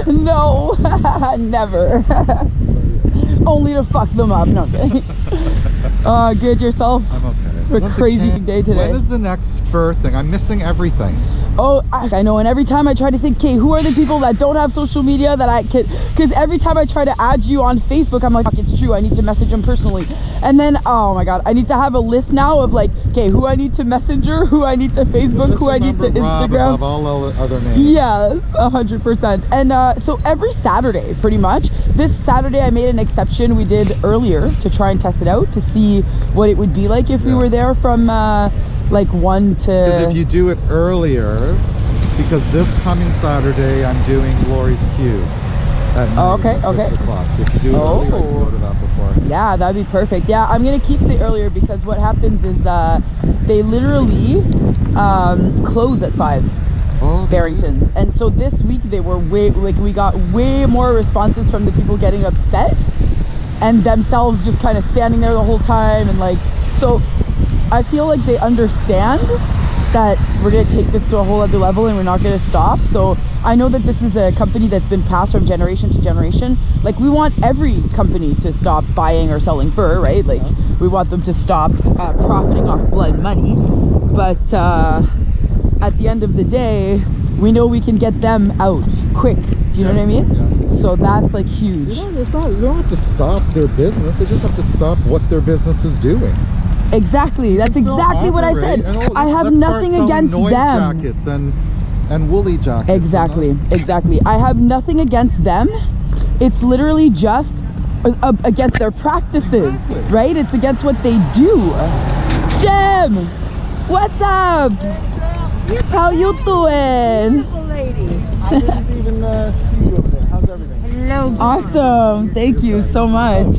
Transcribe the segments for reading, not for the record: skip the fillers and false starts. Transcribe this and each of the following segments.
No, never. Only to fuck them up. No, okay. Good yourself? I'm okay. A crazy day today. When is the next fur thing? I'm missing everything. Oh, I know, and every time I try to think, okay, who are the people that don't have social media that I can, because every time I try to add you on Facebook, I'm like, fuck, it's true, I need to message them personally. And then, oh my God, I need to have a list now of like, okay, who I need to Messenger, who I need to Facebook, who I need to Instagram. Above all other names. Yes, 100%. And so every Saturday, pretty much, this Saturday I made an exception we did earlier to try and test it out, to see what it would be like if we were there from like 1 to... Because if you do it earlier, because this coming Saturday I'm doing Lori's Q at night at 6 o'clock. So if you do it earlier, you can go to that before. Yeah, that'd be perfect. Yeah, I'm gonna keep the earlier because what happens is they literally close at 5. Barringtons. And so this week they were we got way more responses from the people getting upset and themselves just kind of standing there the whole time, and like, so I feel like they understand that we're going to take this to a whole other level and we're not going to stop. So I know that this is a company that's been passed from generation to generation. Like, we want every company to stop buying or selling fur, right? Like, we want them to stop profiting off blood money. But at the end of the day, we know we can get them out quick. Do you know what I mean? Yeah. So that's like huge. You don't have to stop their business. They just have to stop what their business is doing. Exactly. That's exactly what I said. I have nothing against them. Jackets and woolly jackets. Exactly. Exactly. I have nothing against them. It's literally just against their practices, right? It's against what they do. Jem, what's up? How you doing? Beautiful lady. I didn't even see you over there. How's everything? Hello. Awesome. Thank you so much.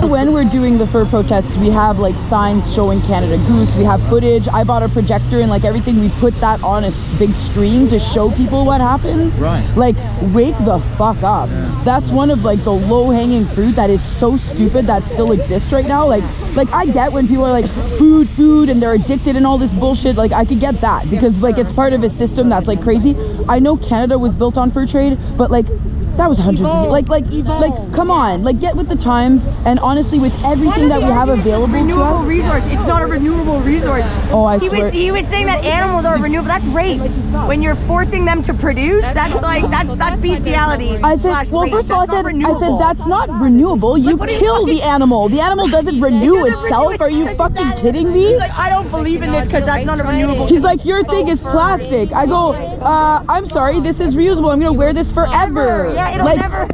When we're doing the fur protests, we have like signs showing Canada Goose. We have footage. I bought a projector and like everything. We put that on a big screen to show people what happens. Right. Like, wake the fuck up. Yeah. That's one of like the low-hanging fruit that is so stupid that still exists right now. Like I get when people are like food and they're addicted and all this bullshit. Like, I could get that because like it's part of a system that's like crazy. I know Canada was built on fur trade, but like that was hundreds of years. Like come on, like get with the times. And honestly, with everything that we have available to us, resource. It's not a renewable resource. Oh, I swear. He was saying that animals are renewable. That's rape. When you're forcing them to produce, that's like that's bestiality. I said, well, first of all, I said that's not renewable. You kill the animal. The animal doesn't renew itself. Are you fucking kidding me? He's like, I don't believe in this because that's not a renewable. He's like, your thing is plastic. I go, I'm sorry, this is reusable. I'm gonna wear this forever. Yeah, it'll never.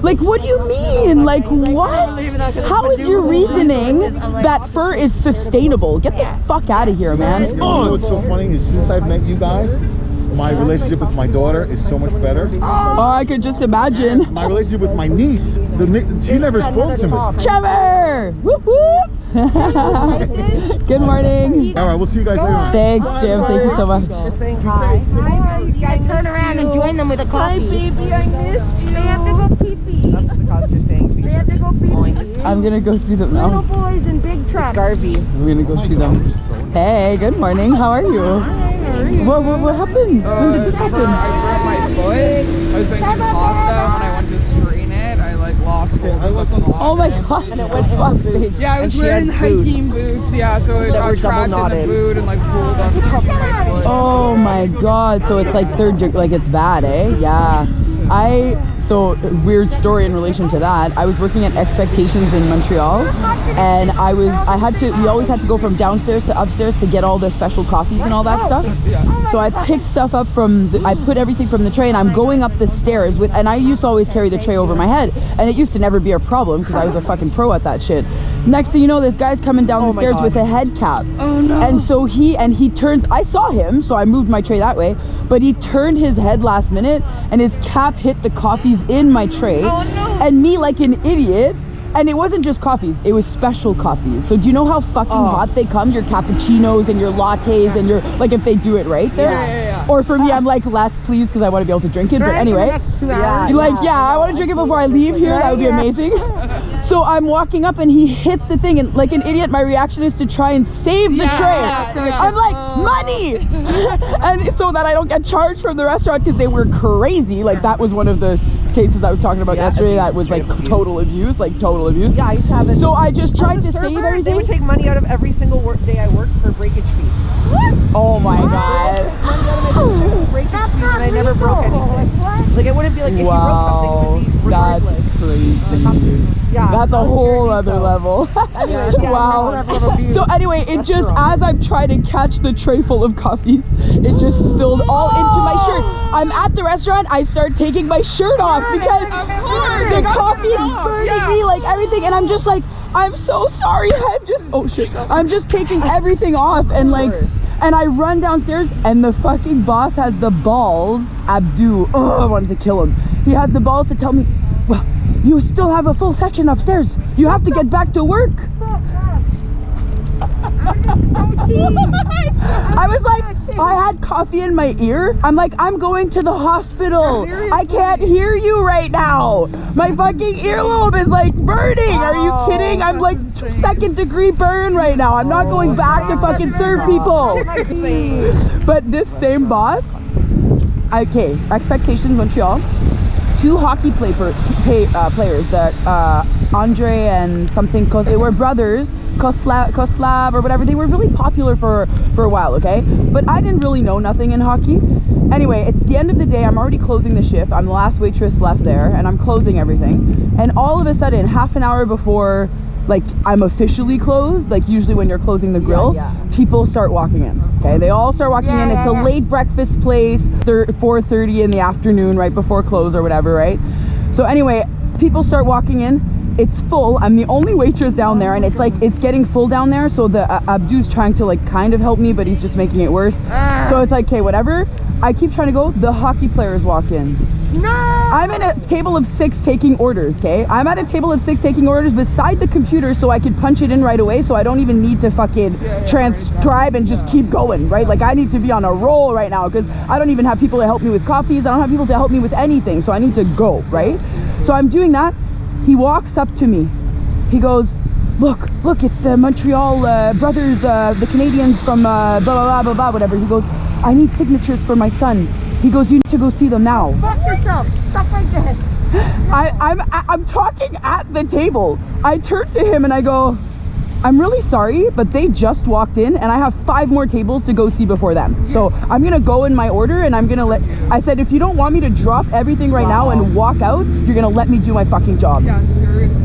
Like, what do you mean? Like, what? How is your reasoning that fur is sustainable? Get the fuck out of here, man. You know what's so funny is since I've met you guys, my relationship with my daughter is so much better. Oh, I could just imagine. My relationship with my niece, she never spoke to me. Trevor! Whoop whoop! Good morning. All right, we'll see you guys later on. Thanks, Jim. Thank you so much. Just saying hi. Hi, you guys turn around and join them with a coffee. Hi, baby, I missed you. They have to go pee-pee. That's what the cops are saying. They have to go pee-pee. I'm gonna go see them now. Little boys in big trucks. Garvey. We're gonna go see them. Hey, good morning. How are you? What happened? When did this happen? I broke my foot. I was making pasta. When I went to strain it, I like lost hold of the pot. Oh my god. And it went in. Yeah, I was wearing hiking boots. Yeah, so it got trapped in the boot and like pulled on the top of my foot. Oh my god. So it's like third degree, like it's bad, eh? Yeah. So weird story in relation to that. I was working at Exploitation in Montreal, and we always had to go from downstairs to upstairs to get all the special coffees and all that stuff. So I picked stuff up I put everything from the tray, and I'm going up the stairs and I used to always carry the tray over my head, and it used to never be a problem because I was a fucking pro at that shit. Next thing you know, this guy's coming down the stairs with a head cap. Oh no. And so he turns, I saw him, so I moved my tray that way, but he turned his head last minute and his cap hit the coffees in my tray. Oh no. And me like an idiot, and it wasn't just coffees, it was special coffees. So do you know how fucking hot they come? Your cappuccinos and your lattes and your, like, if they do it right there. Yeah. Or for me, I'm like, less please, because I want to be able to drink it. But anyway, I want to drink it before I leave here. That would be amazing. So I'm walking up and he hits the thing, and like an idiot, my reaction is to try and save the tray. I'm like, money! And so that I don't get charged from the restaurant, because they were crazy. Like that was one of the cases I was talking about yesterday. That was like total abuse, like total abuse. Yeah, I used to have it. So I just tried to save everything. They would take money out of every single day I worked for breakage fee. What? Oh my god. Breakage fee, and I never broke anything. Like it wouldn't be like if you broke something, it would be regardless. That's crazy. Yeah, that's a whole other level. Wow. So anyway, it just, as I'm trying to catch the tray full of coffees, it just spilled all into my shirt. I'm at the restaurant, I start taking my shirt off because the coffee's burning me, like everything, and I'm just like, I'm so sorry. I'm just taking everything off, and like, and I run downstairs, and the fucking boss has the balls, Abdu, I wanted to kill him. He has the balls to tell me, well, you still have a full section upstairs. You have to get back to work. I was like, I had coffee in my ear. I'm like, I'm going to the hospital. I can't hear you right now. My fucking earlobe is like burning. Are you kidding? I'm like 2nd degree burn right now. I'm not going back to fucking serve people. But this same boss, okay, Expectations Montreal, 2 hockey players that Andre and something, they were brothers, Koslav or whatever. They were really popular for a while, okay? But I didn't really know nothing in hockey. Anyway, it's the end of the day. I'm already closing the shift. I'm the last waitress left there, and I'm closing everything. And all of a sudden, half an hour before like I'm officially closed, like usually when you're closing the grill, people start walking in. Okay, they all start walking in. It's a late breakfast place, 4:30 in the afternoon, right before close or whatever, right? So anyway, people start walking in. It's full. I'm the only waitress down there, and it's like it's getting full down there. So the Abdu's trying to like kind of help me, but he's just making it worse. So it's like, okay, whatever. I keep trying to go. The hockey players walk in. No! I'm at a table of 6 taking orders, okay? I'm at a table of 6 taking orders beside the computer so I could punch it in right away, so I don't even need to fucking transcribe and just keep going, right? Like I need to be on a roll right now because I don't even have people to help me with coffees. I don't have people to help me with anything, so I need to go, right? So I'm doing that. He walks up to me. He goes, look, it's the Montreal brothers, the Canadians from blah, blah, blah, blah, whatever. He goes, I need signatures for my son. He goes, you need to go see them now. Fuck yourself. Stuff like that. I'm talking at the table. I turn to him and I go, I'm really sorry, but they just walked in and I have 5 more tables to go see before them. Yes. So I'm gonna go in my order and I'm gonna I said, if you don't want me to drop everything right now and walk out, you're gonna let me do my fucking job. Yeah, seriously.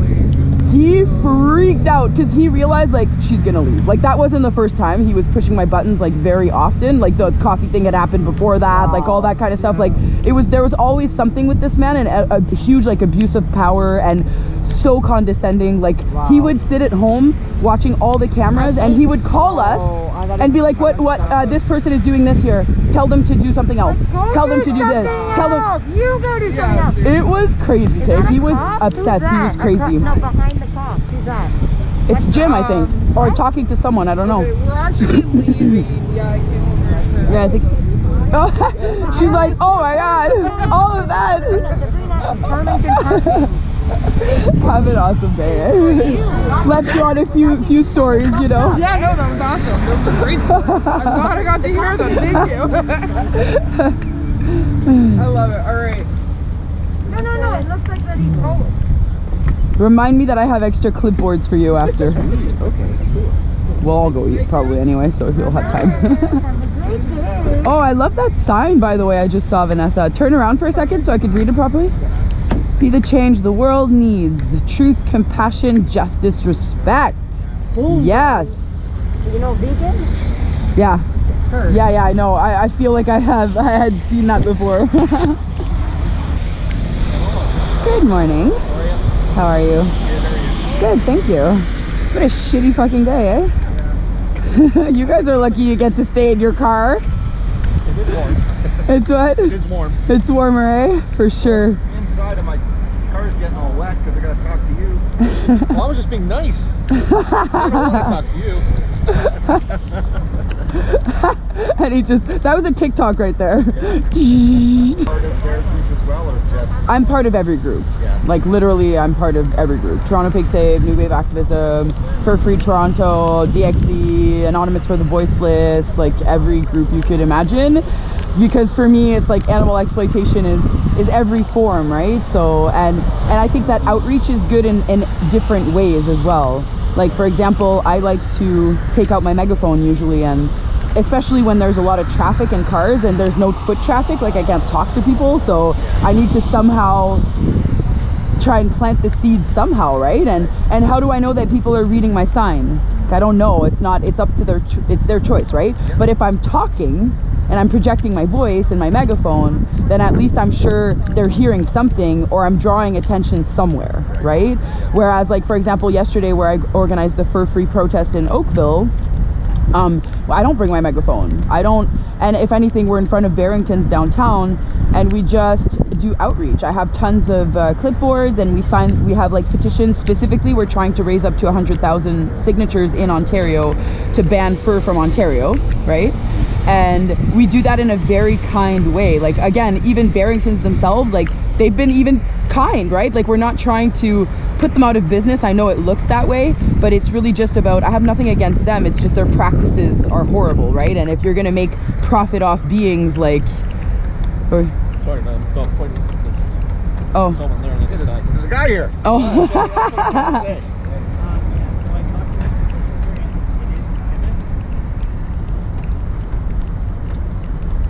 He freaked out because he realized like she's gonna leave. Like that wasn't the first time. He was pushing my buttons like very often. Like the coffee thing had happened before that, like all that kind of stuff. Like there was always something with this man, and a huge like abuse of power and so condescending. Like he would sit at home watching all the cameras and he would call us and be like, what this person is doing this here. Tell them to do something else. Tell them to do this. Tell them. You go do something else. It was crazy, Dave. He was obsessed. He was crazy. No, behind the cop. Who's that? It's Jim, I think. Or talking to someone, I don't know. Okay, we're actually leaving. Yeah, I came over. Yeah, I think. Oh, she's like, oh my god, all of that. Have an awesome day. Left you on a few stories, you know. Yeah, no, that was awesome. Those were great stories. I'm glad I got to hear them. Thank you. I love it. All right. No, it looks like that he's rolling. Remind me that I have extra clipboards for you after. Okay, cool. We'll all go eat probably anyway, so if you'll have time. Oh, I love that sign, by the way, I just saw, Vanessa. Turn around for a second so I could read it properly. Be the change the world needs. Truth, compassion, justice, respect. Ooh. Yes. You know vegan? Yeah. Yeah, I know. I feel like I had seen that before. Good morning. How are you? Good, thank you. What a shitty fucking day, eh? You guys are lucky you get to stay in your car. It's warm. It's what? It's warm. It's warmer, eh? For sure. Inside of my car's getting all wet because I gotta talk to you. Well, I was just being nice. I don't want to talk to you. And he just, that was a TikTok right there. Part of their group as well, or just? I'm part of every group. Yeah. Like literally, I'm part of every group. Toronto Pig Save, New Wave Activism, For Free Toronto, DXE, Anonymous for the Voiceless, like every group you could imagine. Because for me, it's like animal exploitation is every form, right? So, and I think that outreach is good in different ways as well. Like for example, I like to take out my megaphone usually, and especially when there's a lot of traffic and cars and there's no foot traffic, like I can't talk to people, so I need to somehow try and plant the seed somehow, right? And how do I know that people are reading my sign? I don't know. It's up to it's their choice, right? But if I'm talking and I'm projecting my voice and my megaphone, then at least I'm sure they're hearing something, or I'm drawing attention somewhere, right? Whereas like for example yesterday where I organized the fur free protest in Oakville, I don't bring my megaphone. I don't, and if anything, we're in front of Barrington's downtown and we just do outreach. I have tons of clipboards, and we have like petitions. Specifically, we're trying to raise up to 100,000 signatures in Ontario to ban fur from Ontario, right? And we do that in a very kind way. Like again, even Barrington's themselves, like they've been even kind, right? Like we're not trying to put them out of business. I know it looks that way, but it's really just about, I have nothing against them, it's just their practices are horrible, right? And if you're gonna make profit off beings like, or, sorry man, don't point. Oh, Someone there on the other side. There's a guy here. oh.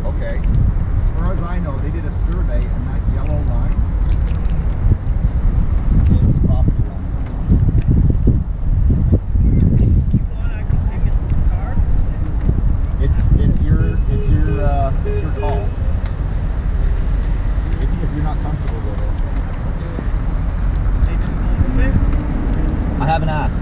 Okay. As far as I know, they did a survey, and that yellow line is the property line. It's your call. If you're not comfortable with it. I haven't asked.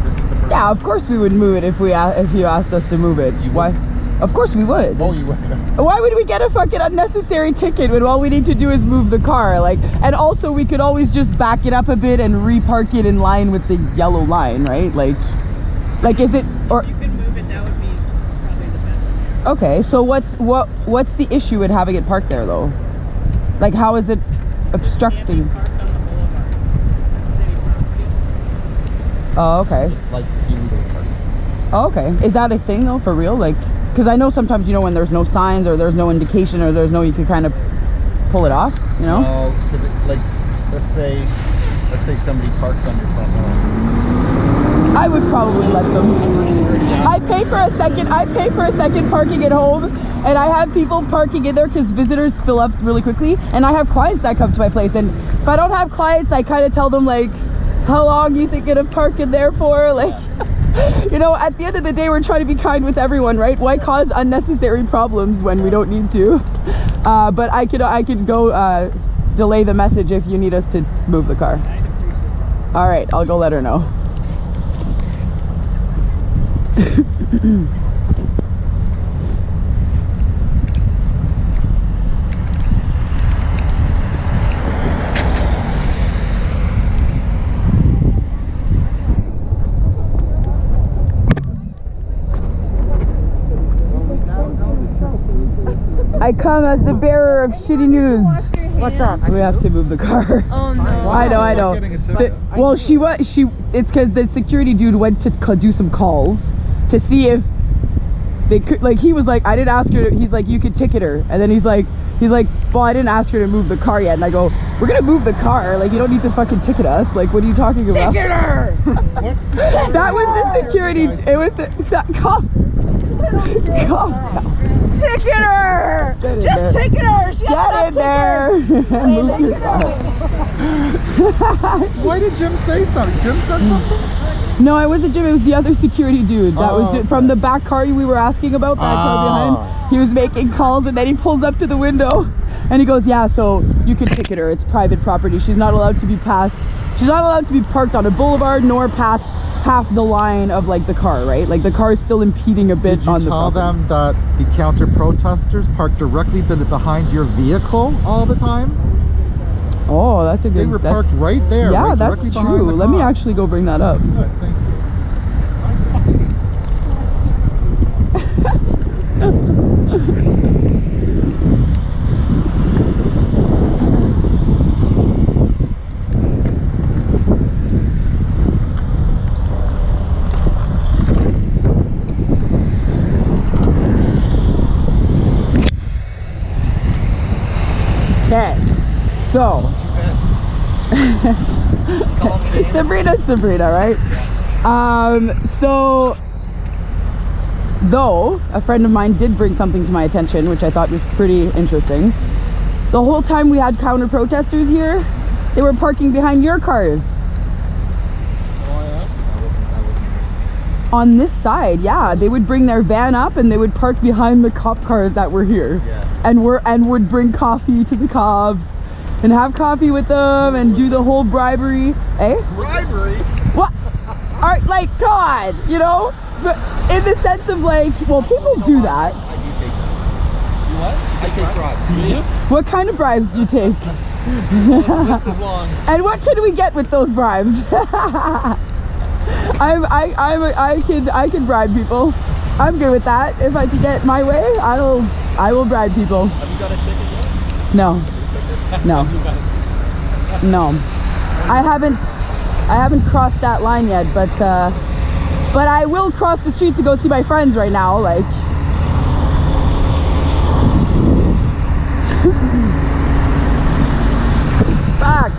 This is the first. Yeah, of course we would move it if you asked us to move it. Why? Of course we would. Oh, you would. Why would we get a fucking unnecessary ticket when all we need to do is move the car? Like, and also we could always just back it up a bit and repark it in line with the yellow line, right? Like is it, or You could move it, that would be probably the best. okay? So what's the issue with having it parked there though? Like, how is it obstructing? Parked on the boulevard. City property. Oh, okay. It's like illegal parking. Oh, okay. Is that a thing though, for real? Like, because I know sometimes, you know, when there's no signs or there's no indication or there's no, you can kind of pull it off, you know? No, because like, let's say somebody parks on your front lawn. I would probably let them. I pay for a second parking at home, and I have people parking in there because visitors fill up really quickly, and I have clients that come to my place, and if I don't have clients, I kind of tell them like, how long you thinking of parking there for? Like, you know, at the end of the day, we're trying to be kind with everyone, right? Why cause unnecessary problems when we don't need to? But I could go delay the message if you need us to move the car. All right, I'll go let her know. I come as the bearer of shitty news. What's up? We have to move the car. Oh no. I know. Well, it's because the security dude went to do some calls to see if they could, like, he was like, I didn't ask her to, he's like, you could ticket her. And then he's like, well, I didn't ask her to move the car yet. And I go, we're gonna move the car. Like, you don't need to fucking ticket us. Like, what are you talking about? Ticket her! That was the security, it was the, calm down. Ticket her! Just ticket her! She Get in there! Move your car. Why did Jim say something? Jim said something? No, it wasn't Jim, it was the other security dude. That was it. From the back car we were asking about, that car behind. He was making calls, and then he pulls up to the window and he goes, yeah, so you can ticket her. It's private property. She's not allowed to be passed. She's not allowed to be parked on a boulevard nor past half the line of like the car, right? Like the car is still impeding a bit on the property. Did you tell them that the counter protesters parked directly behind your vehicle all the time? Oh, that's a good. They were parked right there. Yeah, right that's true. Let me actually go bring that up. Good, thank you. So, Sabrina's Sabrina, right? So, though a friend of mine did bring something to my attention, which I thought was pretty interesting. The whole time we had counter protesters here, they were parking behind your cars. On this side, yeah, they would bring their van up and they would park behind the cop cars that were here, and would bring coffee to the cops and have coffee with them and do the whole bribery. Eh? Bribery? What? Alright, like, come on, you know? But in the sense of like, well, people do that. I do take that. You what? I take bribes. Do you? What kind of bribes do you take? List is long. And what can we get with those bribes? I can bribe people. I'm good with that. If I can get my way, I will bribe people. Have you got a ticket yet? No. No. No. I haven't crossed that line yet, but I will cross the street to go see my friends right now, like. Fuck.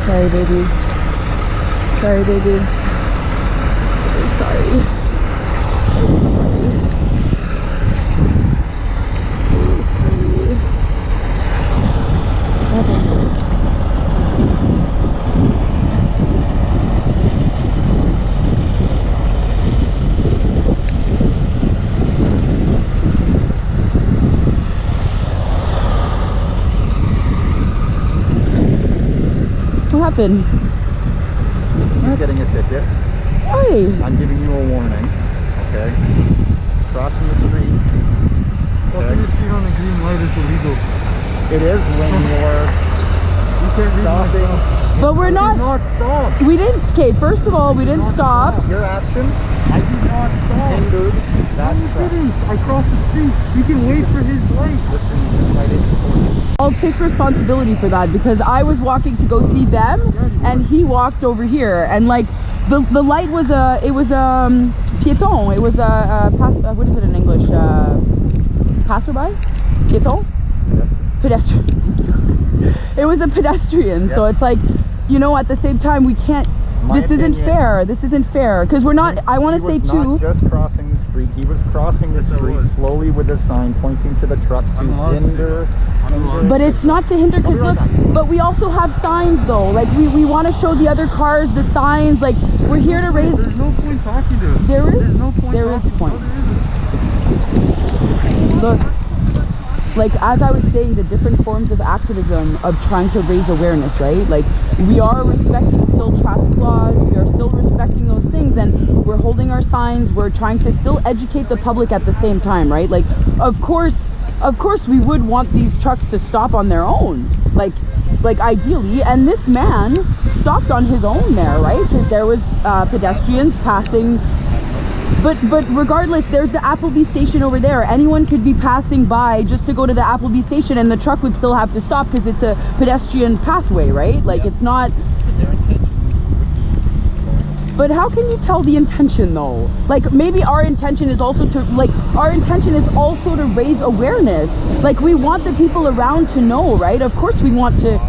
Sorry, babies. Sorry, babies. So sorry. So sorry. So sorry. What happened? You're getting a ticket. Why? I'm giving you a warning. Okay. Crossing the street. Crossing the street on a green light is illegal. It is when you're stopping. But we're not. Not stop. We didn't. Okay, first of all, we didn't stop. Your actions. I did not stop. Hindered that traffic. I crossed the street. You can wait for his light. Listen, this light is important. I'll take responsibility for that because I was walking to go see them and he walked over here, and like the light was piéton. It was what is it in English? Passerby? Piéton? Pedestrian. It was a pedestrian, so it's like, you know, at the same time we can't. This isn't fair. This isn't fair because we're not. I want to say too. He was not just crossing the street. He was crossing the street slowly with a sign pointing to the truck to hinder. But it's not to hinder because look. But we also have signs though. Like we want to show the other cars the signs. Like we're here to raise. There's no point talking to him. There is. There's no point. There is a point. No, there isn't. Look. Like as I was saying, the different forms of activism of trying to raise awareness, right? Like we are respecting still traffic laws, we are still respecting those things, and we're holding our signs, we're trying to still educate the public at the same time, right? Like of course we would want these trucks to stop on their own, like ideally, and this man stopped on his own there, right? Because there was pedestrians passing. But regardless, there's the Applebee station over there. Anyone could be passing by just to go to the Applebee station and the truck would still have to stop because it's a pedestrian pathway, right? Like it's not. But how can you tell the intention though? Like maybe our intention is also to raise awareness. Like we want the people around to know, right? Of course we want to.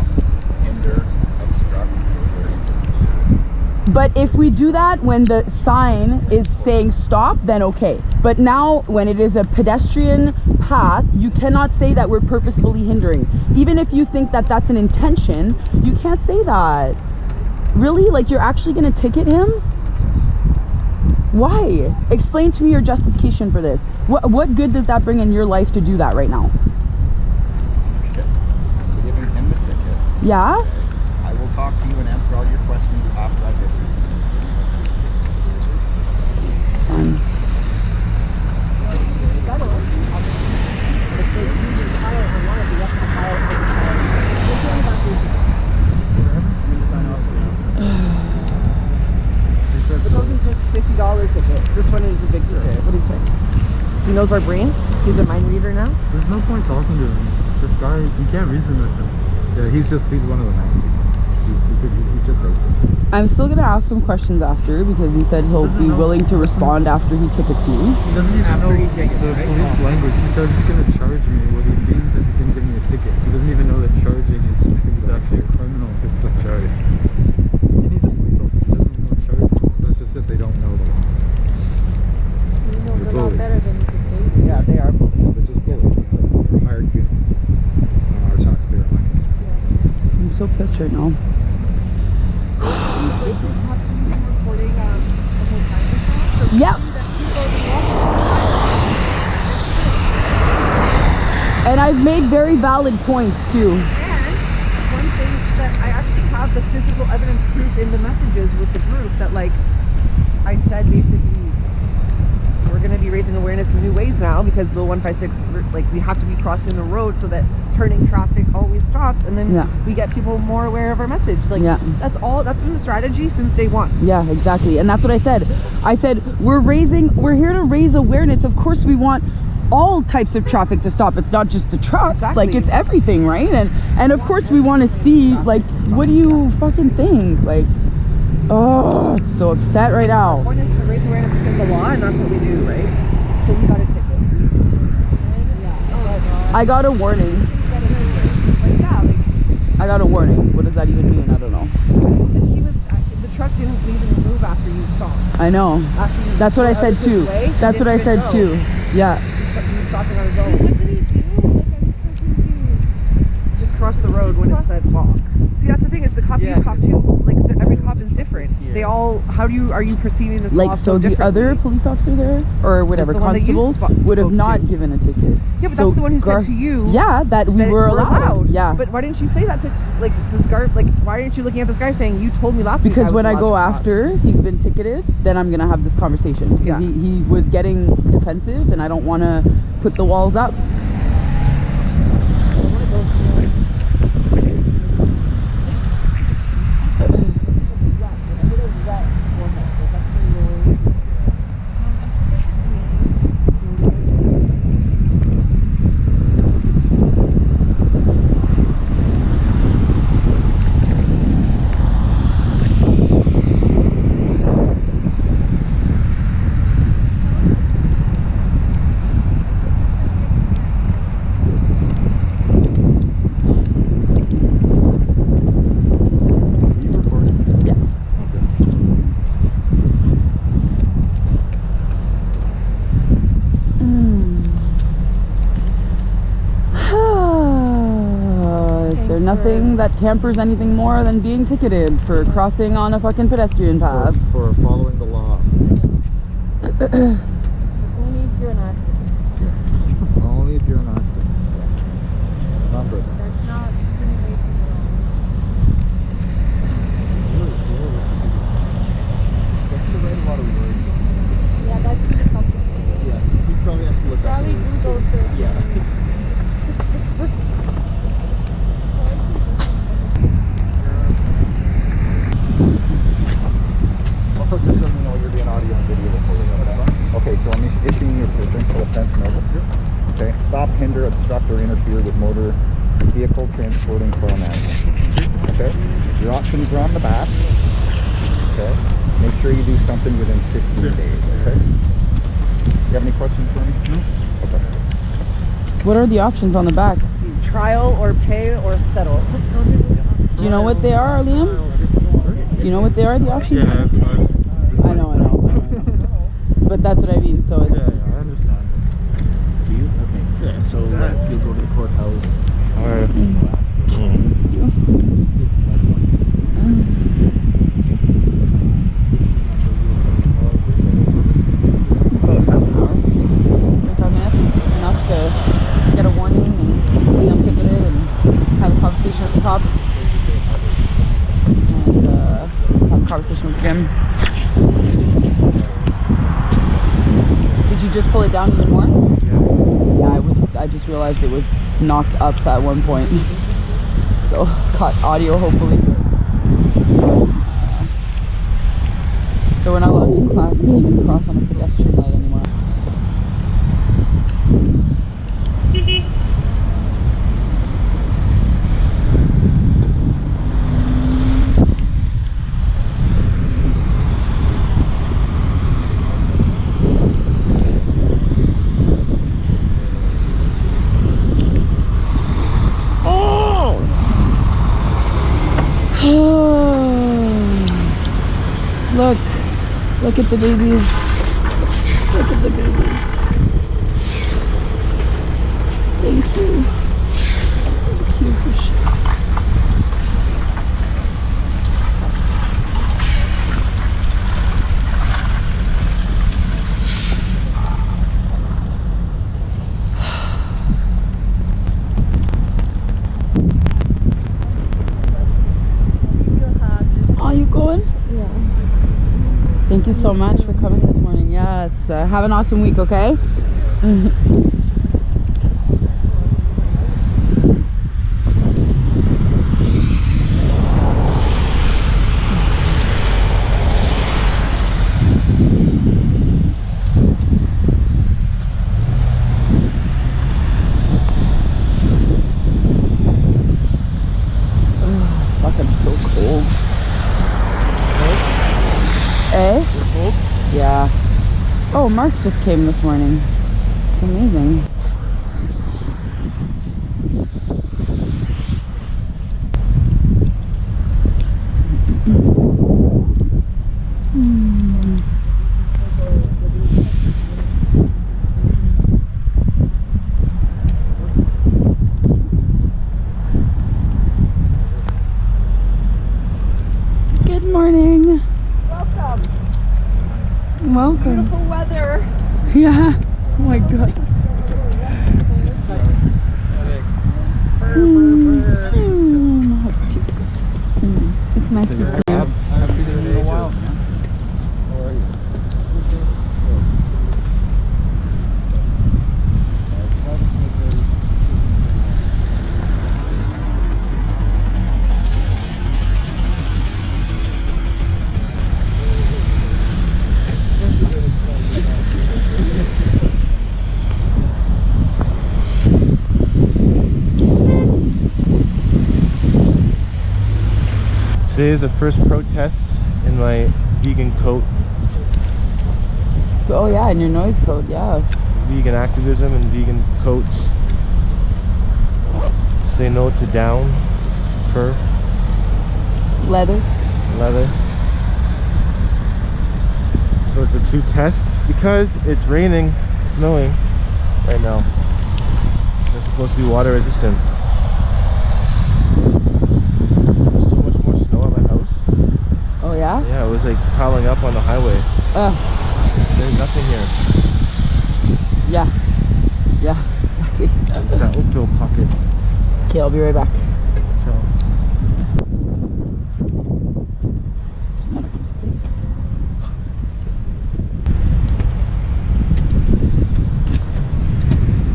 But if we do that when the sign is saying stop, then okay. But now when it is a pedestrian path, you cannot say that we're purposefully hindering. Even if you think that that's an intention, you can't say that. Really? Like you're actually going to ticket him? Why? Explain to me your justification for this. What good does that bring in your life to do that right now? Giving him the ticket. Yeah? I will talk to you and answer all your questions after I get smaller ticket. This one is a big ticket. What do you say? He knows our brains. He's a mind reader now. There's no point talking to him. This guy, you can't reason with him. Yeah, he's one of the nasty ones. He just hates us. I'm still gonna ask him questions after because he said he'll be willing to respond after he tickets you. He doesn't even know the police language. He said he's gonna charge me. What he means is he's gonna give me a ticket. He doesn't even know that charging is actually a criminal. It's a charge. He needs a police officer. He doesn't even know charging. That's just if they don't know the law. You know the law better than you can say. Yeah, they are bullies. Yeah, they're just bullies. It's like they're hired goons on our taxpayer money. I'm so pissed right now. Yep. And I've made very valid points too. And one thing that I actually have the physical evidence proof in the messages with the group that, like, I said basically we're going to be raising awareness in new ways now because Bill 156, like, we have to be crossing the road so that turning traffic always stops, and then we get people more aware of our message. Like, that's been the strategy since day one. Yeah, exactly. And that's what I said. I said we're here to raise awareness. Of course we want all types of traffic to stop. It's not just the trucks. Exactly. Like, it's everything, right? And of course we want to see, like, what do you fucking think? Like, oh, I'm so upset right now. The point is to raise awareness within the law, and that's what we do, right? So we got a ticket. I got a warning. Like, yeah, like, I got a warning. What does that even mean? I don't know. and he was the truck didn't even move after you stopped. I know. That's what I said too. That's what I said too. Yeah. He was stopping on his own. What did he do? Like, I'm so confused. Just crossed the road when it said walk. See, that's the thing, is the cop you talk to, like, every cop is different. They all, are you perceiving this law Like, so so the other police officer there, or whatever, the one that you constable, would have not given a ticket. Yeah, but So that's the one who said to you that we that were allowed. Yeah. But why didn't you say that to, like, this guy, like, why aren't you looking at this guy saying, you told me last week Because when I was go allowed to cross? after he's been ticketed, then I'm gonna have this conversation. Because he was getting defensive and I don't wanna put the walls up. Nothing that tampers anything more than being ticketed for crossing on a fucking pedestrian path. For following the law. Only if you're an activist. Only if you're an activist. Remember that. That's not discrimination at all. That's the right a lot of words. Yeah, that's pretty complicated. Yeah, you probably have to look Probably up the Google words too. search. Yeah. Also, just so you know, you're being audio and video recorded. Okay, so I'm issuing you a provincial offense notice. Okay, stop, hinder, obstruct, or interfere with motor vehicle transporting foreign animals. Okay, your options are on the back. Okay, make sure you do something within 15 days. Okay. You have any questions for me? No. Okay. What are the options on the back? Trial or pay or settle. Do you know what they are, Liam? Do you know what they are, the options? Yeah, I know. But that's what I mean, so it's... I understand. Do you? Okay. Yeah, so like, you'll go to the courthouse. Alright. About half an hour, 25 minutes, enough to get a warning and Liam ticketed and have a conversation with the cops. And have a conversation with Jim. Did you just pull it down even more? Yeah, I just realized it was knocked up at one point. So, caught audio hopefully. So we're not allowed to clap, even cross on a pedestrian light anymore. Look at the babies. Look at the babies. Thank you. Thank you for sharing this. Are you going? Yeah. Thank you so much for coming this morning. Yes. Have an awesome week, okay? Fuck, I'm so cold. Eh? Yeah. Oh, Mark just came this morning. It's amazing. Good morning. Welcome. Beautiful weather. Yeah. Oh my god. It's nice to see you. I haven't seen you in a while, man. How are you? Today is the first protest in my vegan coat. Oh yeah, and your noise code, yeah. Vegan activism and vegan coats. Say no to down, fur, Leather. leather. So it's a true test because it's raining, snowing right now. They're supposed to be water resistant. Oh yeah? Yeah, it was like piling up on the highway. There's nothing here. Yeah. Yeah, exactly. That Oakville pocket. Okay, I'll be right back. So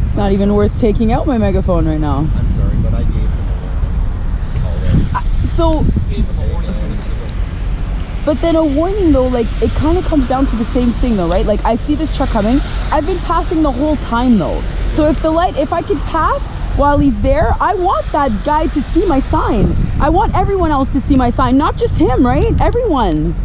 It's not even worth taking out my megaphone right now. I'm sorry, but I gave him a warning. So, Gave them a warning. but then a warning though, like it kind of comes down to the same thing though, right? Like I see this truck coming. I've been passing the whole time though. So if I could pass while he's there, I want that guy to see my sign. I want everyone else to see my sign, not just him, right? Everyone.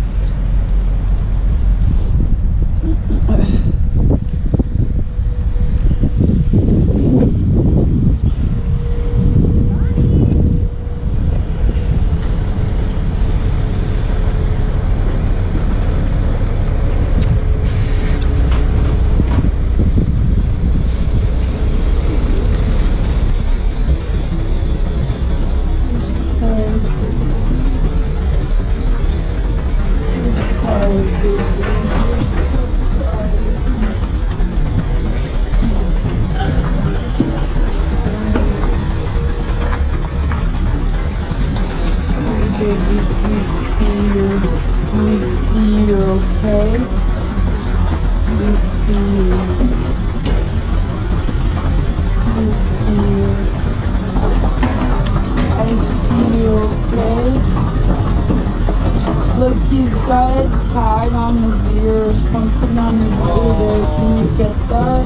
Look, he's got it tied on his ear, something on his ear there. Can you get that?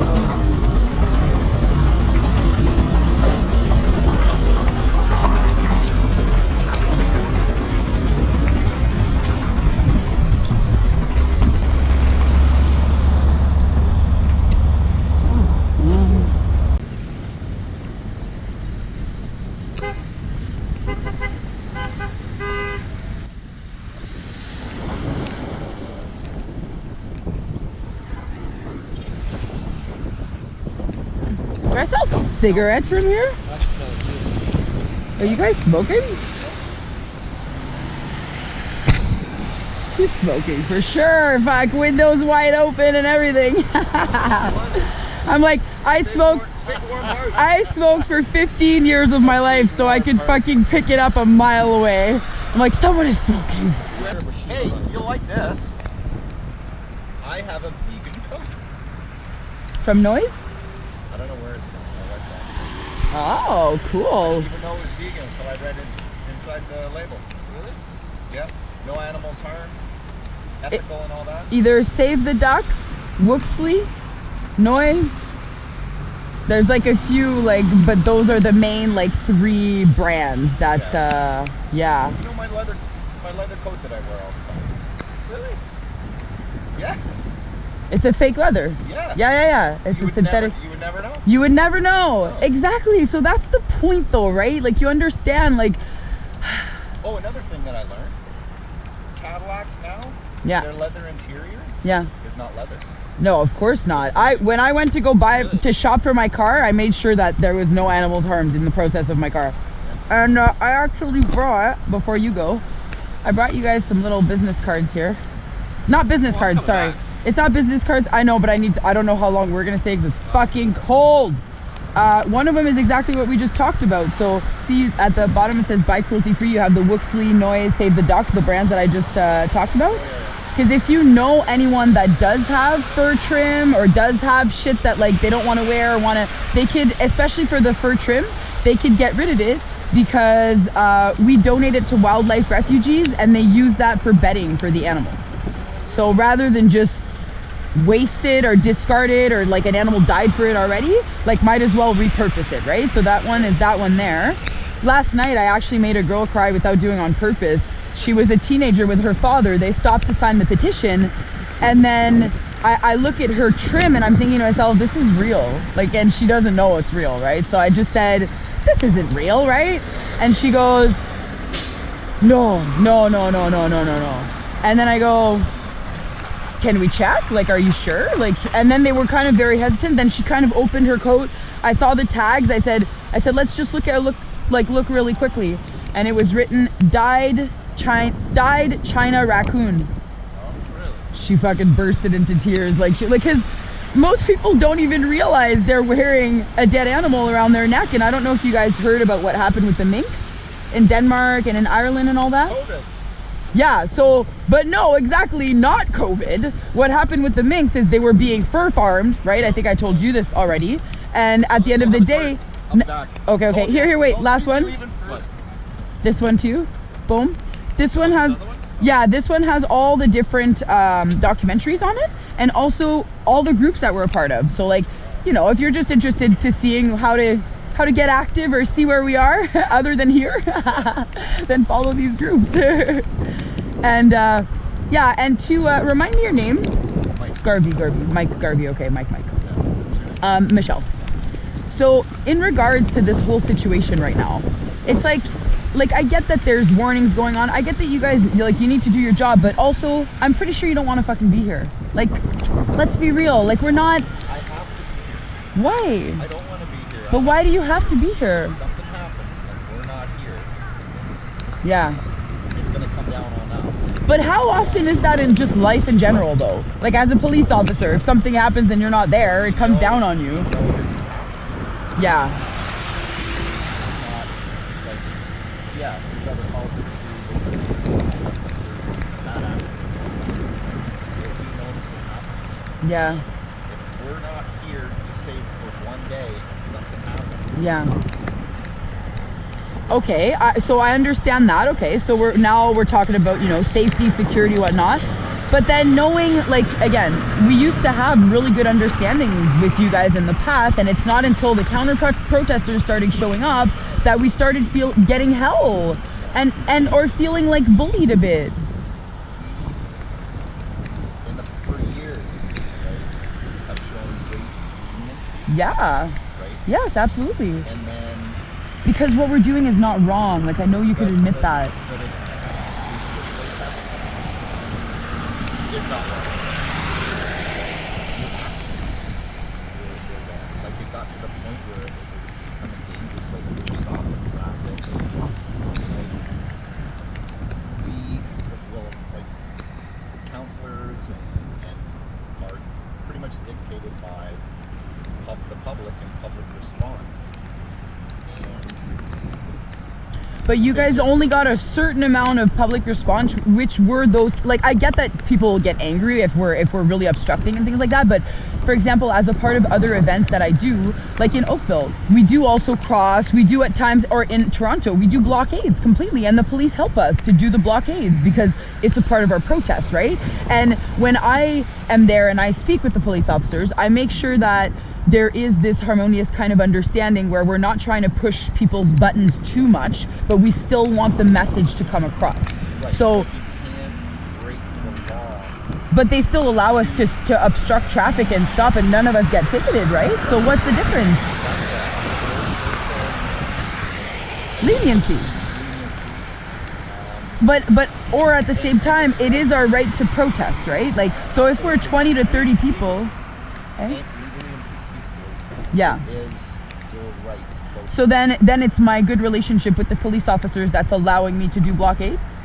Do I sell cigarettes from here? Are you guys smoking? He's smoking for sure. Fuck, windows wide open and everything. I'm like, I smoked for 15 years of my life, so I could fucking pick it up a mile away. I'm like, someone is smoking. Hey, you'll like this. I have a vegan coat. From Noise? I don't know where it's from. I like that. Oh, cool. I didn't even know it was vegan until I read it inside the label. Really? Yep. No animals harmed. Ethical and all that. Either Save the Ducks, Wooksley, Noise. There's like a few, like, but those are the main like 3 brands that yeah. You know my leather coat that I wear all the time. Really? Yeah. It's a fake leather. Yeah. Yeah. It's a synthetic. You would never know? You would never know. No. Exactly. So that's the point though, right? Like you understand, like. Oh, another thing that I learned. Cadillacs now, Yeah. their leather interior Yeah. is not leather. No, of course not. When I went to go to shop for my car, I made sure that there was no animals harmed in the process of my car. And I actually brought, before you go, I brought you guys some little business cards here. Not business cards, sorry. It's not business cards, I know, but I don't know how long we're gonna stay because it's fucking cold. One of them is exactly what we just talked about. So see at the bottom it says buy cruelty free. You have the Wooksley, Noise, Save the Duck, the brands that I just talked about. Because if you know anyone that does have fur trim or does have shit that like they don't want to wear or they could, especially for the fur trim, they could get rid of it because we donate it to wildlife refugees and they use that for bedding for the animals. So rather than just waste it or discard it or like an animal died for it already, like might as well repurpose it, right? So that one is that one there. Last night I actually made a girl cry without doing on purpose. She was a teenager with her father. They stopped to sign the petition and then I look at her trim and I'm thinking to myself, this is real. Like, and she doesn't know it's real, right? So I just said, this isn't real, right? And she goes, no. And then I go, can we check? Like, are you sure? Like, and then they were kind of very hesitant. Then she kind of opened her coat. I saw the tags. I said, let's just look really quickly. And it was written, died China raccoon. She fucking bursted into tears. Because most people don't even realize they're wearing a dead animal around their neck. And I don't know if you guys heard about what happened with the minks in Denmark and in Ireland and all that. COVID. Yeah, so, but no, exactly not COVID. What happened with the minks is they were being fur farmed, right? I think I told you this already. And at the end of the day, okay, here, wait, last one. This one too, boom. This one has, yeah, this one has all the different documentaries on it and also all the groups that we're a part of. So like, you know, if you're just interested to seeing how to get active or see where we are other than here, then follow these groups. And yeah, and to remind me your name. Mike Garvey, okay, Mike. Michelle. So in regards to this whole situation right now, it's like I get that there's warnings going on. I get that you guys, like, you need to do your job, but also I'm pretty sure you don't want to fucking be here. Like, let's be real. Like, we're not. I have to be here. Why? I don't want to be here. But why do you have to be here? If something happens and we're not here, Yeah. it's going to come down on us. But how often is that in just life in general, though? Like, as a police officer, if something happens and you're not there, it comes down on you. No, this is happening. Yeah. It's not like, yeah, there's other calls that we do, but there's not accidents. We know this is happening. Yeah. If we're not here to save for one day and something happens, Yeah. Okay, so I understand that. Okay, so we're talking about, you know, safety, security, whatnot. But then knowing, like, again, we used to have really good understandings with you guys in the past, and it's not until the counter protesters started showing up that we started getting hell and or feeling like bullied a bit. For years, right, have shown great leniency. Yeah. Right? Yes, absolutely. And then Because what we're doing is not wrong. Like, I know you could admit that. It's not wrong. Like, it got to the point where it was becoming dangerous, like we were stopping traffic. We, as well as like counselors and are pretty much dictated by the public and public response. But you guys only got a certain amount of public response, which were those, like, I get that people get angry if we're really obstructing and things like that, but for example, as a part of other events that I do, like in Oakville, we do also cross, we do at times, or in Toronto, we do blockades completely, and the police help us to do the blockades because it's a part of our protest, right? And when I am there and I speak with the police officers, I make sure that there is this harmonious kind of understanding where we're not trying to push people's buttons too much, but we still want the message to come across. Right, so, but you can't break the law. but they still allow us to obstruct traffic and stop, and none of us get ticketed, right? So what's the difference? Leniency. But or at the same time, it is our right to protest, right? Like, so if we're 20 to 30 people, okay? Yeah. Is your right to protest. So then it's my good relationship with the police officers that's allowing me to do blockades?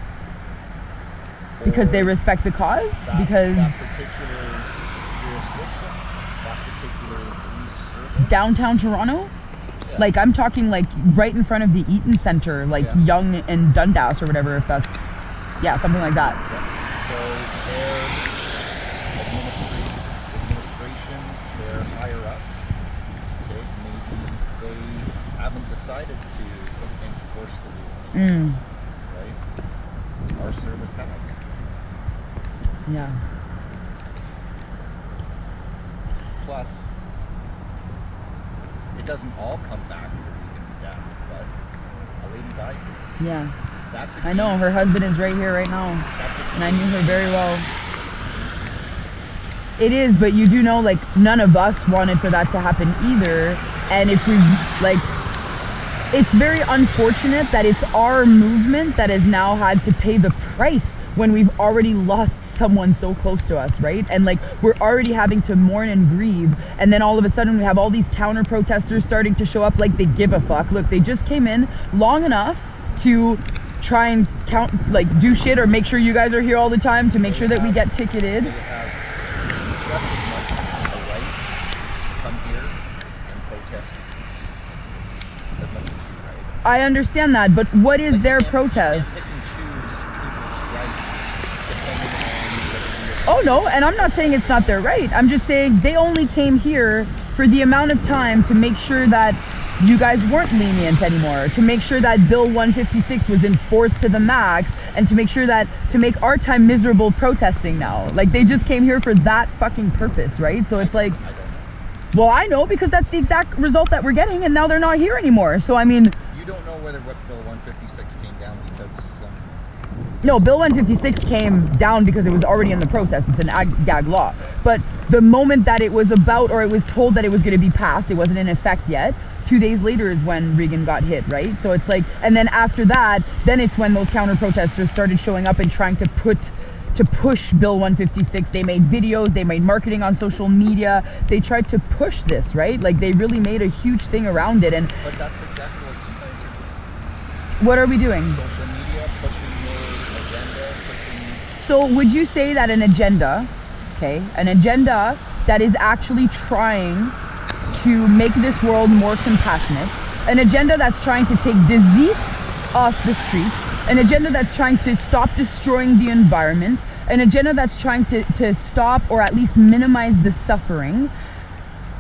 Because they respect the cause? Because that particular jurisdiction, that particular police service. downtown Toronto? Yeah. Like, I'm talking like right in front of the Eaton Center, like Yeah. Yonge and Dundas or whatever, if that's, yeah, something like that. Yeah. So their administration, their higher ups, okay, maybe they haven't decided to enforce the rules, right? Our service has. Yeah. Plus, it doesn't all come back to Regan's death, but a lady died here. Yeah. That's a I know, her husband is right here right now, and I knew her very well. It is, but you do know, like, none of us wanted for that to happen either, and if we, like, it's very unfortunate that it's our movement that has now had to pay the price when we've already lost someone so close to us, right? And like, we're already having to mourn and grieve, and then all of a sudden we have all these counter protesters starting to show up like they give a fuck. Look, they just came in long enough to try and do shit or make sure you guys are here all the time to make sure that we get ticketed. They have just as much a right to come here and protest as much as you, right? I understand that, but what is their protest? You can't pick and choose people's rights depending on whether Oh no, and I'm not saying it's not their right. I'm just saying they only came here for the amount of time to make sure that you guys weren't lenient anymore, to make sure that Bill 156 was enforced to the max, and to make sure that, to make our time miserable protesting now. Like, they just came here for that fucking purpose, right? So it's like, well, I know, because that's the exact result that we're getting, and now they're not here anymore. So I mean, you don't know whether what Bill 156 came down because no, Bill 156 came down because it was already in the process. It's an gag law. But the moment that it was about, or it was told that it was going to be passed, it wasn't in effect yet. 2 days later is when Regan got hit, right? So it's like, and then after that, then it's when those counter protesters started showing up and trying to push Bill 156. They made videos, they made marketing on social media. They tried to push this, right? Like, they really made a huge thing around it. And but that's exactly what you guys are doing. what are we doing? Social media, pushing your agenda, pushing... So would you say that an agenda that is actually trying to make this world more compassionate, an agenda that's trying to take disease off the streets, an agenda that's trying to stop destroying the environment, an agenda that's trying to stop or at least minimize the suffering,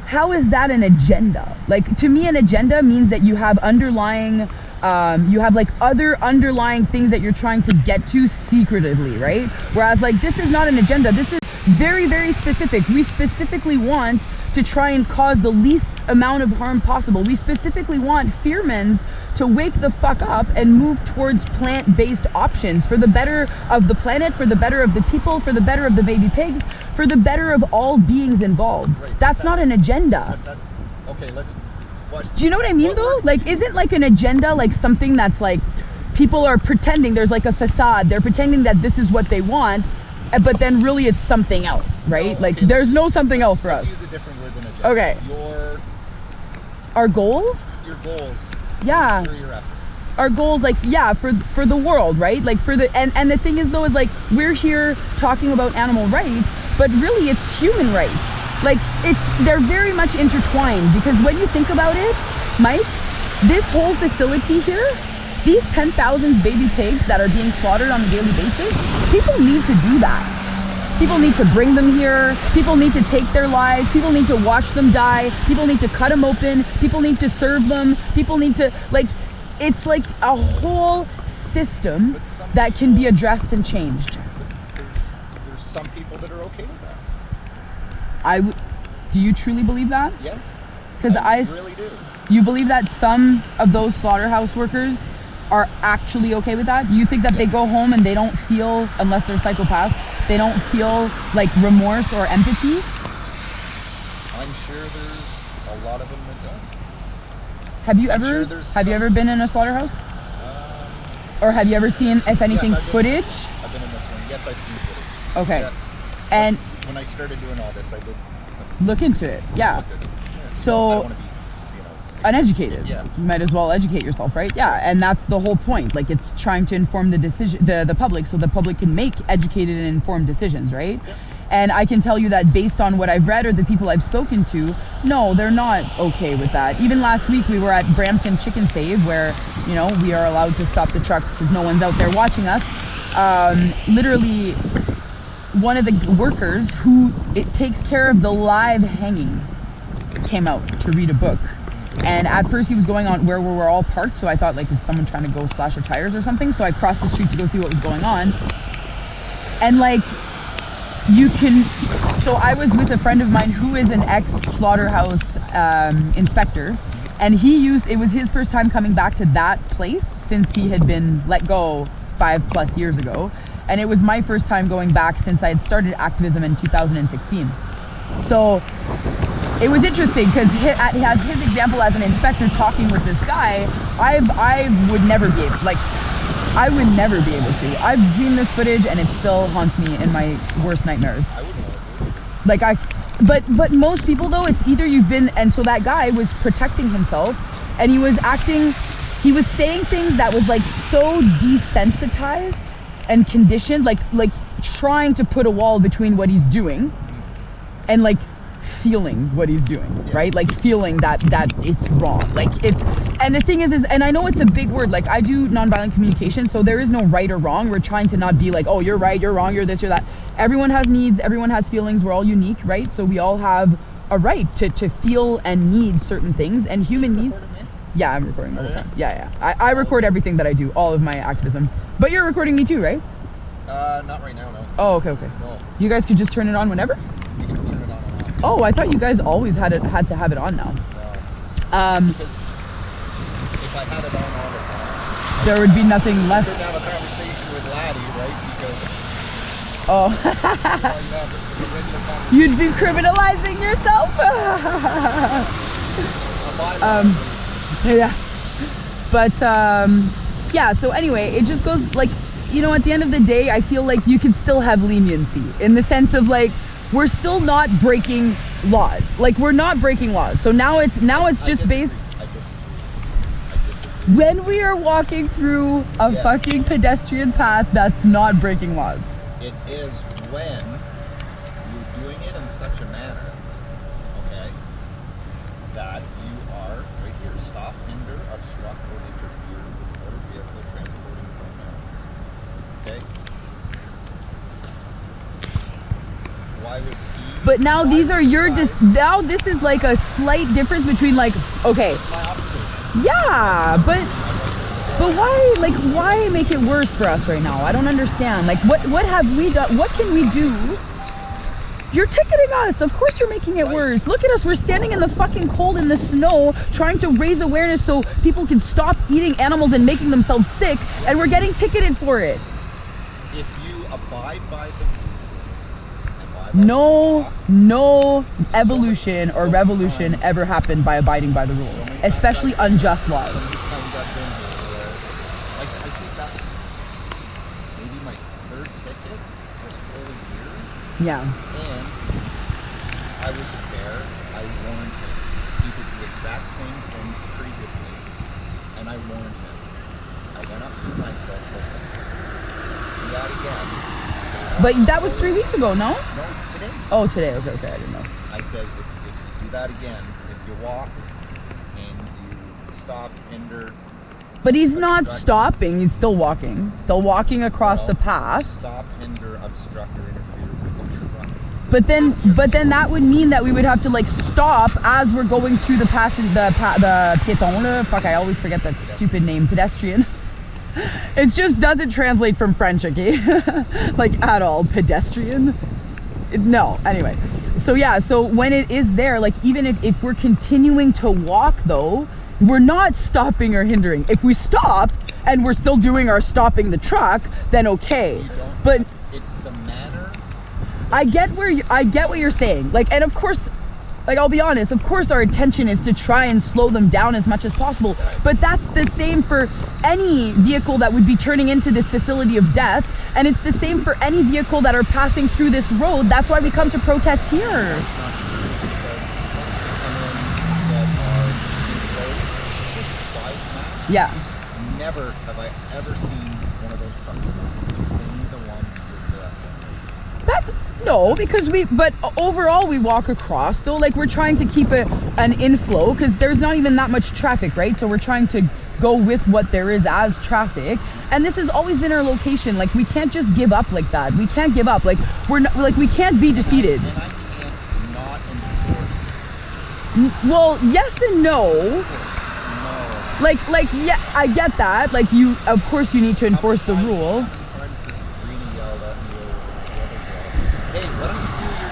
how is that an agenda? Like, to me, an agenda means that you have underlying You have like other underlying things that you're trying to get to secretively, right? Whereas like this is not an agenda. This is very, very specific. We specifically want to try and cause the least amount of harm possible. We specifically want Fearmans to wake the fuck up and move towards plant-based options for the better of the planet, for the better of the people, for the better of the baby pigs, for the better of all beings involved. Right, that's not an agenda. Okay, let's... Do you know what I mean though? Like, isn't like an agenda like something that's like, people are pretending there's like a facade, they're pretending that this is what they want, but then really it's something else, right? No, like okay, there's no something else for let's us. use a different word than agenda. Okay. Our goals? Your goals. Yeah. For your efforts. Our goals, like, yeah, for the world, right? Like for the, and the thing is though, is like, we're here talking about animal rights, but really it's human rights. Like they're very much intertwined, because when you think about it, Mike, this whole facility here, these 10,000 baby pigs that are being slaughtered on a daily basis, people need to do that. People need to bring them here. People need to take their lives. People need to watch them die. People need to cut them open. People need to serve them. People need to, like, it's like a whole system that can be addressed and changed. There's some people that are okay with that. Do you truly believe that? Yes. Because I really do. You believe that some of those slaughterhouse workers are actually okay with that? Do you think that they go home and they don't feel, unless they're psychopaths, they don't feel like remorse or empathy? I'm sure there's a lot of them that don't. Have you ever been in a slaughterhouse? Or have you ever seen, if anything, yes, footage? I've been in this one. Yes, I've seen footage. Okay. Yeah. And when I started doing all this, I did look into it. Yeah. looked at it. Yeah. So I want to be, uneducated. Yeah. You might as well educate yourself, right? Yeah. And that's the whole point. Like, it's trying to inform the public, so the public can make educated and informed decisions, right? Yeah. And I can tell you that based on what I've read or the people I've spoken to, no, they're not okay with that. Even last week we were at Brampton Chicken Save, where, you know, we are allowed to stop the trucks because no one's out there watching us. Literally, one of the workers who takes care of the live hanging came out to read a book. And at first he was going on where we were all parked, so I thought, like, is someone trying to go slash our tires or something? So I crossed the street to go see what was going on. And like, so I was with a friend of mine who is an ex-slaughterhouse inspector, and it was his first time coming back to that place since he had been let go 5+ years ago. And it was my first time going back since I had started activism in 2016. So it was interesting because he has his example as an inspector talking with this guy. I would never be able, like, I would never be able to. I've seen this footage and it still haunts me in my worst nightmares. I wouldn't know. Like but most people though, it's either you've been, and so that guy was protecting himself and he was saying things that was like so desensitized and conditioned, like trying to put a wall between what he's doing and like feeling what he's doing, right? Like feeling that it's wrong. Like and the thing is, and I know it's a big word, like I do nonviolent communication, so there is no right or wrong. We're trying to not be like, oh, you're right, you're wrong, you're this, you're that. Everyone has needs, everyone has feelings, we're all unique, right? So we all have a right to feel and need certain things, and human needs. Yeah, I'm recording the whole time. Yeah. I record everything that I do, all of my activism. But you're recording me too, right? Not right now, no. Oh, okay. No. You guys could just turn it on whenever? You can turn it on and off. Oh, I thought you guys always had to have it on now. No. Because if I had it on all the time, there would be nothing left. I couldn't have a conversation with Laddie, right? Because You'd be criminalizing yourself. Yeah. But yeah, so anyway, it just goes like, you know, at the end of the day, I feel like you could still have leniency in the sense of like, we're still not breaking laws. Like, we're not breaking laws. So now it's just based. I disagree. When we are walking through a fucking pedestrian path, that's not breaking laws. It is when you're doing it in such a manner, okay, that you are right here, stop, hinder, obstruct, or interfere with motor vehicle transporting prone animals. Okay? Why was he? But now these are your now this is like a slight difference between like, okay. It's my observation. Yeah, but But why, like, why make it worse for us right now? I don't understand. Like, what have we done? What can we do? You're ticketing us. Of course you're making it worse. Look at us. We're standing in the fucking cold in the snow trying to raise awareness so people can stop eating animals and making themselves sick, and we're getting ticketed for it. If you abide by the rules, No evolution or revolution ever happened by abiding by the rules, especially unjust laws. I think that was maybe my third ticket this whole year. Yeah. And I was fair. I warned him. He did the exact same thing previously. And I warned him. I went up to him and I said, listen, do that again. But that was 3 weeks ago, no? No, today. Oh, today. Okay, I didn't know. I said, if you do that again, if you walk and you stop, hinder. But he's not stopping. He's still walking. Still walking across the path. Stop, hinder, obstruct, or interfere with the truck. But then that would mean that we would have to like stop as we're going through the the piéton. Fuck, I always forget that stupid name, pedestrian. It just doesn't translate from French, okay? Like at all, pedestrian. No, anyway. So yeah, so when it is there, like even if we're continuing to walk though, we're not stopping or hindering. If we stop and we're still doing our stopping the truck, then okay. But it's the manner. I get what you're saying. Like, and of course, like I'll be honest, of course our intention is to try and slow them down as much as possible. But that's the same for any vehicle that would be turning into this facility of death. And it's the same for any vehicle that are passing through this road. That's why we come to protest here. Yeah. Never have I ever seen one of those trucks stop. It's only the ones with the... That's no, because but overall we walk across though, like we're trying to keep an inflow because there's not even that much traffic, right? So we're trying to go with what there is as traffic, and this has always been our location. Like we can't just give up like that. We can't give up. Like we're not, like we can't be defeated. And I can't not enforce. Well, yes and no. Like yeah, I get that. Like you, of course, you need to enforce the rules. Hey, why don't you do your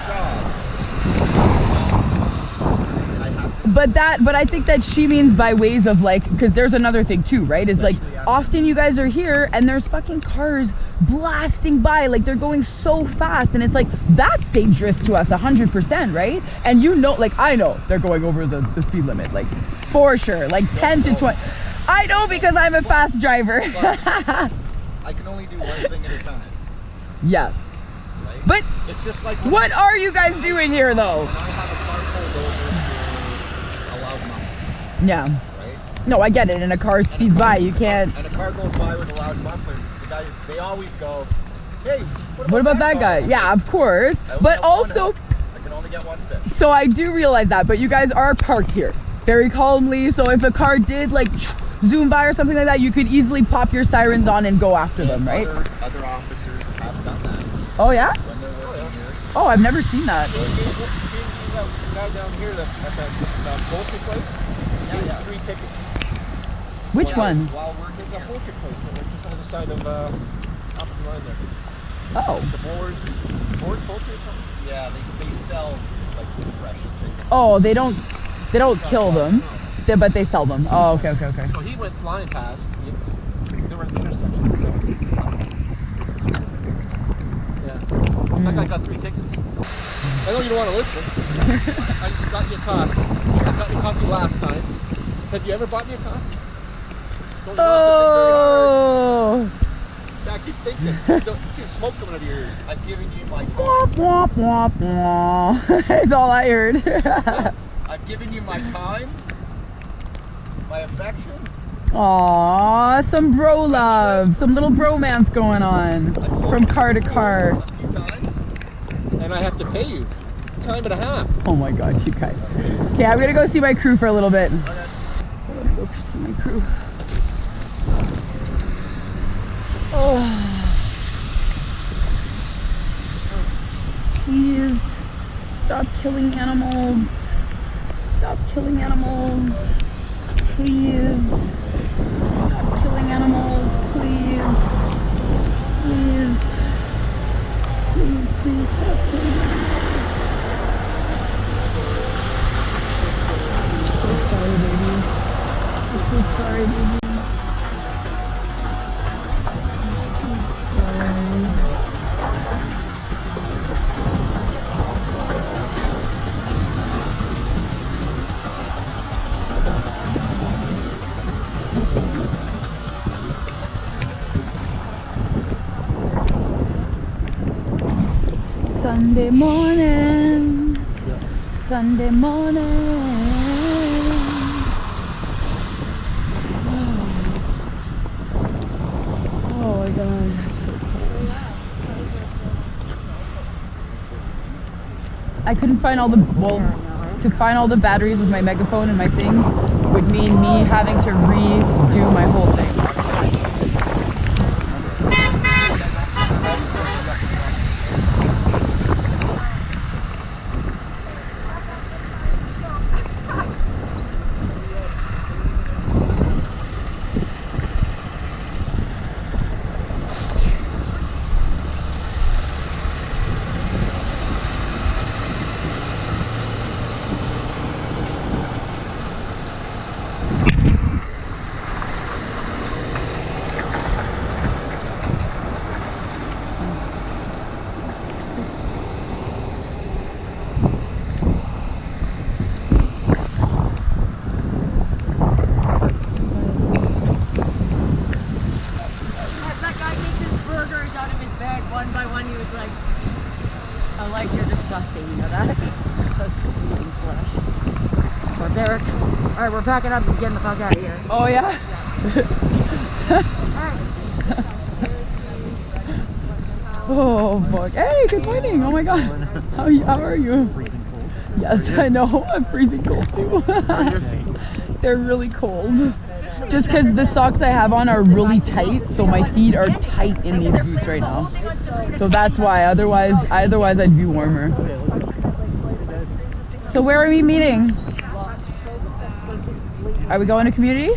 job? But I think that she means by ways of like, because there's another thing too, right? Is like often you guys are here and there's fucking cars blasting by, like they're going so fast, and it's like that's dangerous to us 100%, right? And you know, like I know they're going over the speed limit, like for sure, like 10 to 20. I know because I'm a fast driver. I can only do one thing at a time. Yes. Right? But it's just like what are you guys doing here though? When I have a car pulled over for a loud muffler. Yeah. Right? No, I get it. And a car speeds by, you can't. And a car goes by with a loud muffler. The guy, they always go, hey, what about that guy? Yeah, of course. But also, I can only get one fix. so I do realize that, but you guys are parked here very calmly. So if a car did like zoom by or something like that, you could easily pop your sirens on and go after them, right? Other officers have done that. Oh yeah? When they're working here. Oh, I've never seen that. That guy down here that at that poultry place. Yeah. 3 tickets. Which one? While we're There's a here. poultry place that we're just on the side of up the line there. Oh. The board poultry or something. Yeah, they sell like fresh chicken. Oh, they don't kill them, but they sell them. Oh, okay. So he went flying past. They were at the intersection. Yeah. That guy got 3 tickets. I know you don't want to listen. I just got you a coffee. I got you coffee last time. Have you ever bought me a coffee? Don't Oh. yeah, I keep thinking. Don't see smoke coming out of your ears. I've given you my time. Womp womp womp womp. That's all I heard. I've given you my time, my affection. Aw, some bro love, some little bromance going on from car to car. A few times. And I have to pay you time and a half. Oh my gosh, you guys. Okay, I'm gonna go see my crew for a little bit. I'm gonna go see my crew. Oh. Please stop killing animals. Stop killing animals. Please stop killing killing animals, please. Please. Please, please stop killing animals. I'm so sorry, babies. I'm so sorry, babies. Sunday morning, Sunday morning. Oh my God, it's so cold. I couldn't find all the, well, to find all the batteries of my megaphone and my thing would mean me having to redo my whole thing. Alright, we're packing up and getting the fuck out of here. Oh yeah? Oh fuck. Hey, good morning. Oh my God. How are you? Freezing cold. Yes, I know. I'm freezing cold too. They're really cold. Just because the socks I have on are really tight, so my feet are tight in these boots right now. So that's why. Otherwise I'd be warmer. So where are we meeting? Are we going to community?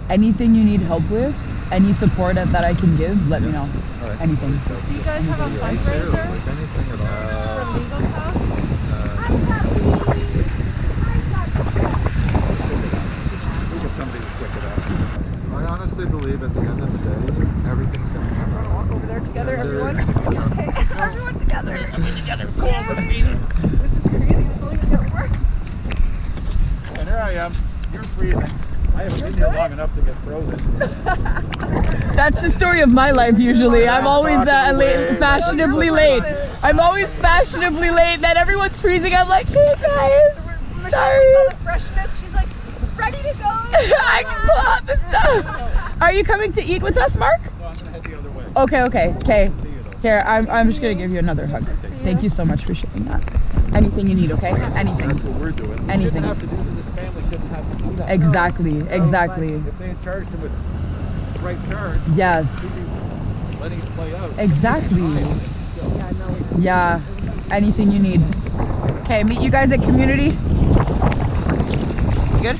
Anything you need help with, any support that I can give, let me know. Anything. Do you guys have a fundraiser for legal costs? I honestly believe at the end of the day, everything's going to come out. Walk over there together, everyone. Okay, everyone together. Together. This is crazy. It's only going to get worse. And there I am. You're freezing. I haven't been here long enough to get frozen. That's the story of my life usually. I'm always late, fashionably late. I'm always fashionably late. Then everyone's freezing. I'm like, hey guys, sorry. The freshness. She's like, ready to go. I can pull out the stuff. Are you coming to eat with us, Mark? No, I'm going to head the other way. Okay. Here, I'm just going to give you another hug. Thank you so much for sharing that. Anything you need, okay? Anything. That's what we're doing. We Anything. shouldn't have to do this. This family shouldn't have to do that. Exactly. If they had charged him with the right charge, Yes. letting it play out. Exactly. Yeah. Anything you need. Okay, meet you guys at community. Good?